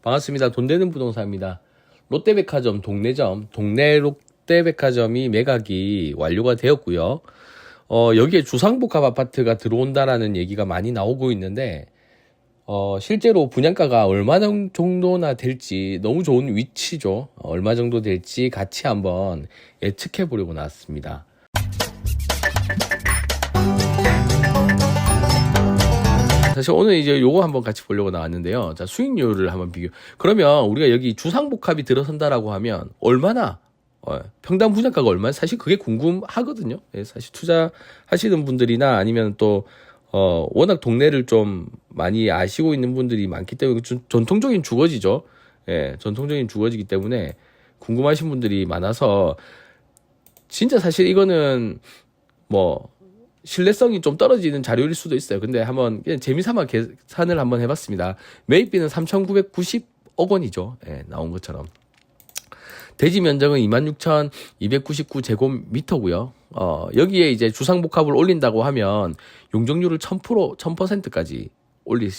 반갑습니다. 돈 되는 부동산입니다. 롯데백화점 동래점, 동래 롯데백화점이 매각이 완료가 되었고요. 여기에 주상복합 아파트가 들어온다라는 얘기가 많이 나오고 있는데, 실제로 분양가가 얼마 정도나 될지 너무 좋은 위치죠. 얼마 정도 될지 같이 한번 예측해 보려고 나왔습니다. 사실 오늘 이제 요거 한번 같이 보려고 나왔는데요. 자, 수익률을 한번 비교. 그러면 우리가 여기 주상복합이 들어선다라고 하면 얼마나 평당 분양가가 얼마나 사실 그게 궁금하거든요. 예, 사실 투자하시는 분들이나 아니면 또 워낙 동네를 좀 많이 아시고 있는 분들이 많기 때문에 전통적인 주거지죠. 예, 전통적인 주거지기 때문에 궁금하신 분들이 많아서 진짜 사실 이거는 뭐 신뢰성이 좀 떨어지는 자료일 수도 있어요. 근데 한번 그냥 재미삼아 계산을 한번 해봤습니다. 매입비는 3,990억 원이죠. 예, 나온 것처럼. 대지 면적은 26,299제곱미터고요. 여기에 이제 주상복합을 올린다고 하면 용적률을 1000%까지 올릴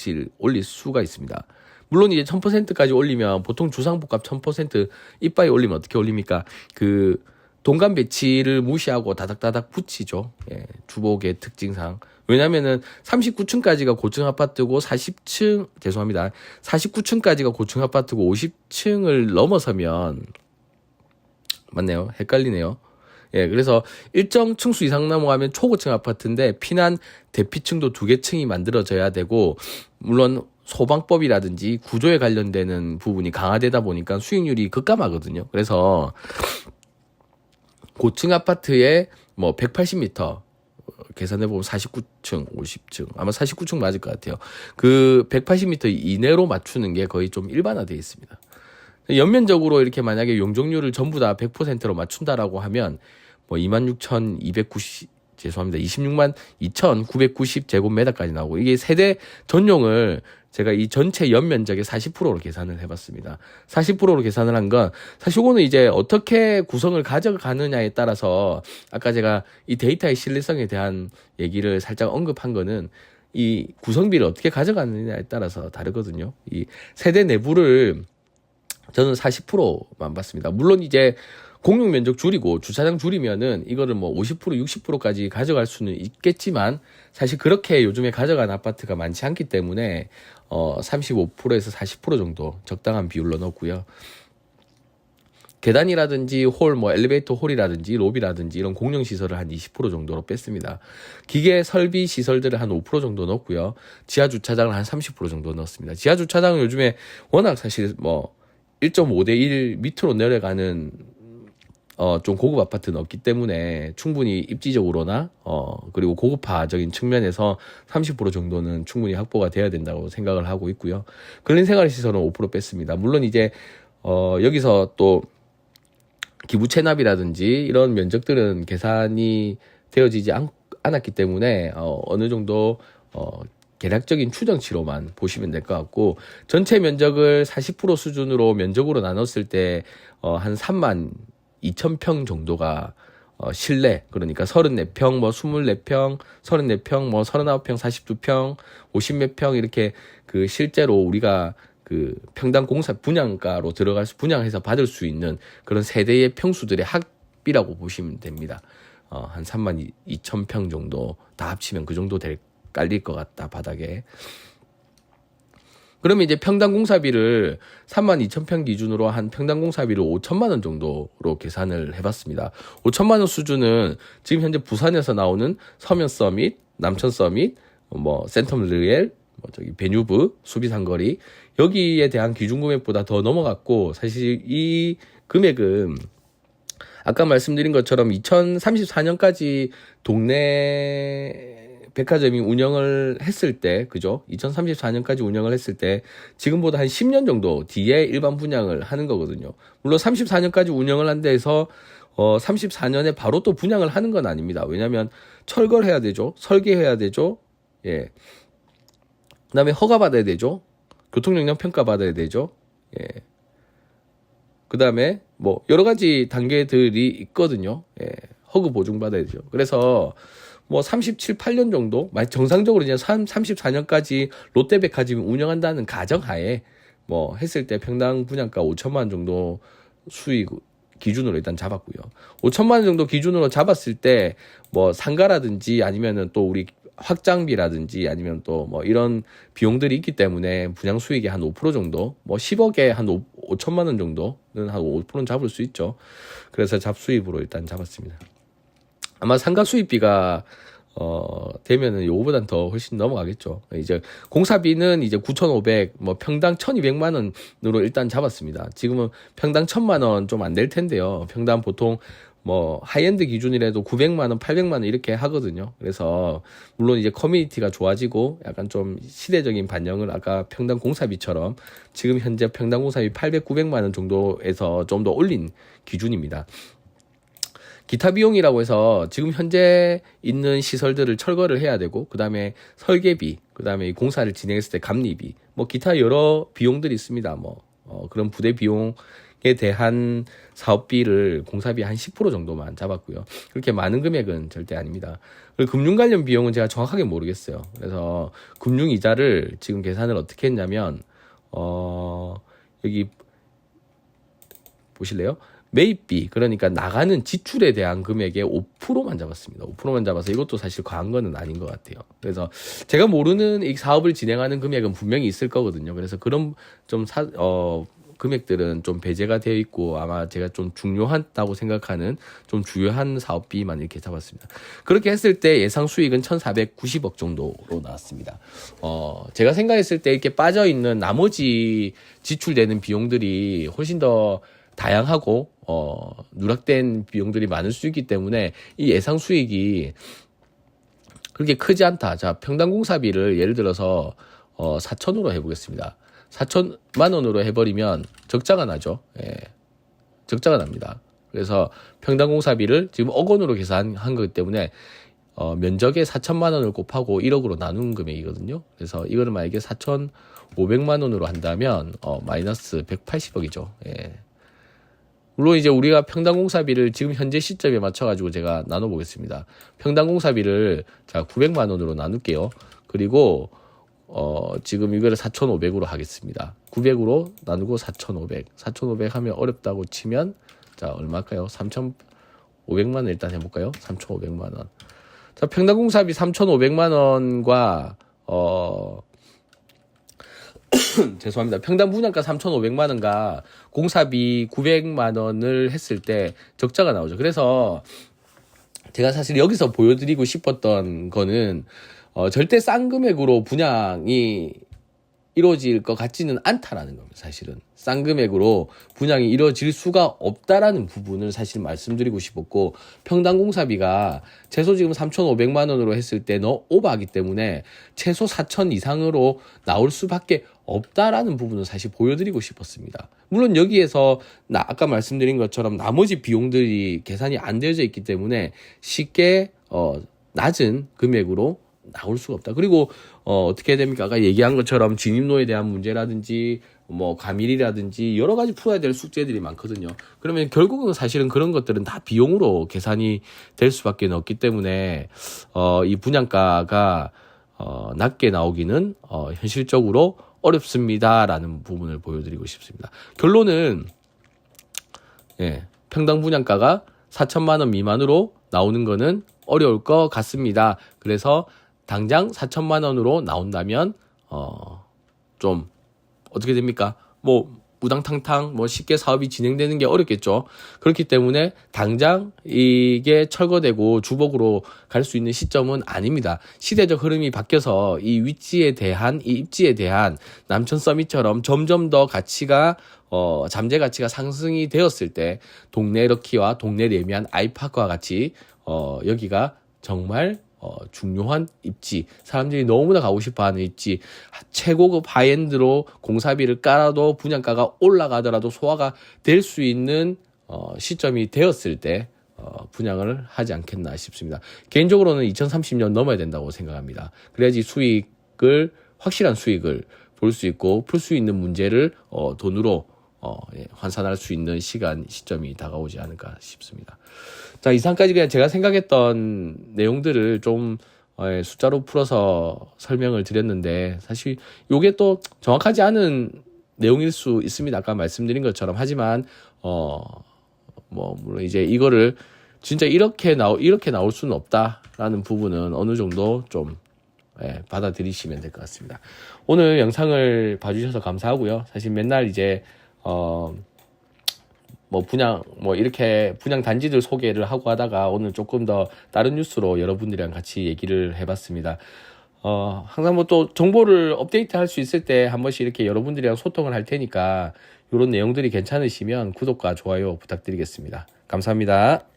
수가 있습니다. 물론 이제 1000%까지 올리면 보통 주상복합 1000% 이빠이 올리면 어떻게 올립니까? 동간 배치를 무시하고 다닥다닥 붙이죠. 예, 주복의 특징상. 왜냐면은 39층까지가 고층 아파트고 49층까지가 고층 아파트고 50층을 넘어서면 맞네요. 헷갈리네요. 예, 그래서 일정 층수 이상 넘어가면 초고층 아파트인데 피난 대피층도 2개 층이 만들어져야 되고, 물론 소방법이라든지 구조에 관련되는 부분이 강화되다 보니까 수익률이 급감하거든요. 그래서 고층 아파트에 뭐 180m 계산해보면 49층, 50층, 아마 49층 맞을 것 같아요. 그 180m 이내로 맞추는 게 거의 좀 일반화되어 있습니다. 연면적으로 이렇게 만약에 용적률을 전부 다 100%로 맞춘다라고 하면 뭐 26만 2,990 제곱미터까지 나오고, 이게 세대 전용을 제가 이 전체 연면적의 40%로 계산을 해봤습니다. 40%로 계산을 한 건 사실 이거는 이제 어떻게 구성을 가져가느냐에 따라서, 아까 제가 이 데이터의 신뢰성에 대한 얘기를 살짝 언급한 거는 이 구성비를 어떻게 가져가느냐에 따라서 다르거든요. 이 세대 내부를 저는 40%만 봤습니다. 물론 이제 공용 면적 줄이고 주차장 줄이면은 이거를 뭐 50%, 60%까지 가져갈 수는 있겠지만, 사실 그렇게 요즘에 가져간 아파트가 많지 않기 때문에 35%에서 40% 정도 적당한 비율로 넣었고요. 계단이라든지 홀, 뭐 엘리베이터 홀이라든지 로비라든지 이런 공용 시설을 한 20% 정도로 뺐습니다. 기계 설비 시설들을 한 5% 정도 넣었고요. 지하 주차장을 한 30% 정도 넣었습니다. 지하 주차장은 요즘에 워낙 사실 뭐 1.5대1 밑으로 내려가는 좀 고급 아파트는 없기 때문에 충분히 입지적으로나 그리고 고급화적인 측면에서 30% 정도는 충분히 확보가 돼야 된다고 생각을 하고 있고요. 근린생활시설은 5% 뺐습니다. 물론 이제 여기서 또 기부 체납이라든지 이런 면적들은 계산이 되어지지 않았기 때문에 어느 정도 계략적인 추정치로만 보시면 될 것 같고, 전체 면적을 40% 수준으로 면적으로 나눴을 때 한 32,000평 정도가 실내, 그러니까 34평, 뭐 24평, 34평, 뭐 39평, 42평, 50몇 평 이렇게 실제로 우리가 평당 공사 분양가로 분양해서 받을 수 있는 그런 세대의 평수들의 합이라고 보시면 됩니다. 한 32,000평 정도 다 합치면 그 정도 깔릴 것 같다, 바닥에. 그러면 이제 평당 공사비를 32,000평 기준으로 한 평당 공사비를 5천만 원 정도로 계산을 해봤습니다. 5천만 원 수준은 지금 현재 부산에서 나오는 서면 서밋, 남천 서밋, 뭐 센텀 르엘, 베뉴브, 수비상거리, 여기에 대한 기준 금액보다 더 넘어갔고, 사실 이 금액은 아까 말씀드린 것처럼 2034년까지 동네 백화점이 운영을 했을 때, 그죠? 2034년까지 운영을 했을 때 지금보다 한 10년 정도 뒤에 일반 분양을 하는 거거든요. 물론 34년까지 운영을 한 데에서 34년에 바로 또 분양을 하는 건 아닙니다. 왜냐하면 철거를 해야 되죠. 설계해야 되죠. 예. 그다음에 허가 받아야 되죠. 교통영향 평가 받아야 되죠. 예. 그다음에 뭐 여러 가지 단계들이 있거든요. 예. 허그 보증 받아야 되죠. 그래서 뭐 37, 8년 정도, 정상적으로 이제 34년까지 롯데백화점이 운영한다는 가정하에 뭐 했을 때 평당 분양가 5천만 원 정도 수익 기준으로 일단 잡았고요. 5천만 원 정도 기준으로 잡았을 때 뭐 상가라든지 아니면은 또 우리 확장비라든지 아니면 또 뭐 이런 비용들이 있기 때문에 분양 수익의 한 5% 정도, 뭐 10억에 한 5천만 원 정도는 한 5%는 잡을 수 있죠. 그래서 잡수입으로 일단 잡았습니다. 아마 상가 수입비가 되면은 요거보단 더 훨씬 넘어가겠죠. 이제 공사비는 이제 9,500, 뭐 평당 1,200만 원으로 일단 잡았습니다. 지금은 평당 1,000만 원 좀 안 될 텐데요. 평당 보통 뭐 하이엔드 기준이라도 900만 원, 800만 원 이렇게 하거든요. 그래서 물론 이제 커뮤니티가 좋아지고 약간 좀 시대적인 반영을 아까 평당 공사비처럼 지금 현재 평당 공사비 800, 900만 원 정도에서 좀 더 올린 기준입니다. 기타 비용이라고 해서 지금 현재 있는 시설들을 철거를 해야 되고, 그 다음에 설계비, 그 다음에 공사를 진행했을 때 감리비, 뭐 기타 여러 비용들이 있습니다. 그런 부대 비용에 대한 사업비를 공사비 한 10% 정도만 잡았고요. 그렇게 많은 금액은 절대 아닙니다. 그리고 금융 관련 비용은 제가 정확하게 모르겠어요. 그래서 금융 이자를 지금 계산을 어떻게 했냐면, 여기 보실래요? 매입비, 그러니까 나가는 지출에 대한 금액의 5%만 잡았습니다. 5%만 잡아서 이것도 사실 과한 거는 아닌 것 같아요. 그래서 제가 모르는 이 사업을 진행하는 금액은 분명히 있을 거거든요. 그래서 그런 좀 금액들은 좀 배제가 되어 있고 아마 제가 좀 중요하다고 생각하는 좀 주요한 사업비만 이렇게 잡았습니다. 그렇게 했을 때 예상 수익은 1,490억 정도로 나왔습니다. 제가 생각했을 때 이렇게 빠져 있는 나머지 지출되는 비용들이 훨씬 더 다양하고 누락된 비용들이 많을 수 있기 때문에 이 예상 수익이 그렇게 크지 않다. 자, 평당 공사비를 예를 들어서 4천으로 해보겠습니다. 4천만 원으로 해버리면 적자가 나죠. 예, 적자가 납니다. 그래서 평당 공사비를 지금 억 원으로 계산한 거기 때문에 면적에 4천만 원을 곱하고 1억으로 나눈 금액이거든요. 그래서 이거를 만약에 4,500만 원으로 한다면 마이너스 180억이죠. 예. 물론 이제 우리가 평당 공사비를 지금 현재 시점에 맞춰가지고 제가 나눠보겠습니다. 평당 공사비를 자 900만 원으로 나눌게요. 그리고 지금 이거를 4,500으로 하겠습니다. 900으로 나누고 4,500. 4,500 하면 어렵다고 치면 자 얼마일까요? 3,500만 원 일단 해볼까요? 3,500만 원. 자 평당 공사비 3,500만 원과 죄송합니다. 평당 분양가 3,500만 원과 공사비 900만 원을 했을 때 적자가 나오죠. 그래서 제가 사실 여기서 보여드리고 싶었던 거는 절대 싼 금액으로 분양이 이루어질 것 같지는 않다라는 겁니다. 사실은 싼 금액으로 분양이 이루어질 수가 없다라는 부분을 사실 말씀드리고 싶었고, 평당 공사비가 최소 지금 3,500만 원으로 했을 때 오버하기 때문에 최소 4,000 이상으로 나올 수밖에 없다라는 부분을 사실 보여드리고 싶었습니다. 물론 여기에서 아까 말씀드린 것처럼 나머지 비용들이 계산이 안 되어져 있기 때문에 쉽게 낮은 금액으로 나올 수가 없다. 그리고 어떻게 해야 됩니까? 아까 얘기한 것처럼 진입로에 대한 문제라든지 뭐 가밀이라든지 여러 가지 풀어야 될 숙제들이 많거든요. 그러면 결국은 사실은 그런 것들은 다 비용으로 계산이 될 수밖에 없기 때문에 이 분양가가 낮게 나오기는 현실적으로 어렵습니다라는 부분을 보여드리고 싶습니다. 결론은 평당 분양가가 4천만 원 미만으로 나오는 거는 어려울 것 같습니다. 그래서 당장 4천만 원으로 나온다면 좀 어떻게 됩니까? 뭐 우당탕탕 뭐 쉽게 사업이 진행되는 게 어렵겠죠. 그렇기 때문에 당장 이게 철거되고 주복으로 갈 수 있는 시점은 아닙니다. 시대적 흐름이 바뀌어서 이 위치에 대한 이 입지에 대한 남천 서밋처럼 점점 더 가치가 잠재 가치가 상승이 되었을 때 동네 럭키와 동네 레미안 아이파크와 같이 여기가 정말 중요한 입지, 사람들이 너무나 가고 싶어하는 입지, 최고급 하이엔드로 공사비를 깔아도 분양가가 올라가더라도 소화가 될 수 있는 시점이 되었을 때 분양을 하지 않겠나 싶습니다. 개인적으로는 2030년 넘어야 된다고 생각합니다. 그래야지 확실한 수익을 볼 수 있고 풀 수 있는 문제를 돈으로 환산할 수 있는 시점이 다가오지 않을까 싶습니다. 자, 이상까지 그냥 제가 생각했던 내용들을 좀 숫자로 풀어서 설명을 드렸는데, 사실 요게 또 정확하지 않은 내용일 수 있습니다. 아까 말씀드린 것처럼. 하지만 물론 이제 이거를 진짜 이렇게 나올 수는 없다라는 부분은 어느 정도 좀 받아들이시면 될 것 같습니다. 오늘 영상을 봐주셔서 감사하고요. 사실 맨날 이제 이렇게 분양 단지들 소개를 하고 하다가 오늘 조금 더 다른 뉴스로 여러분들이랑 같이 얘기를 해봤습니다. 항상 뭐 또 정보를 업데이트 할 수 있을 때 한 번씩 이렇게 여러분들이랑 소통을 할 테니까 이런 내용들이 괜찮으시면 구독과 좋아요 부탁드리겠습니다. 감사합니다.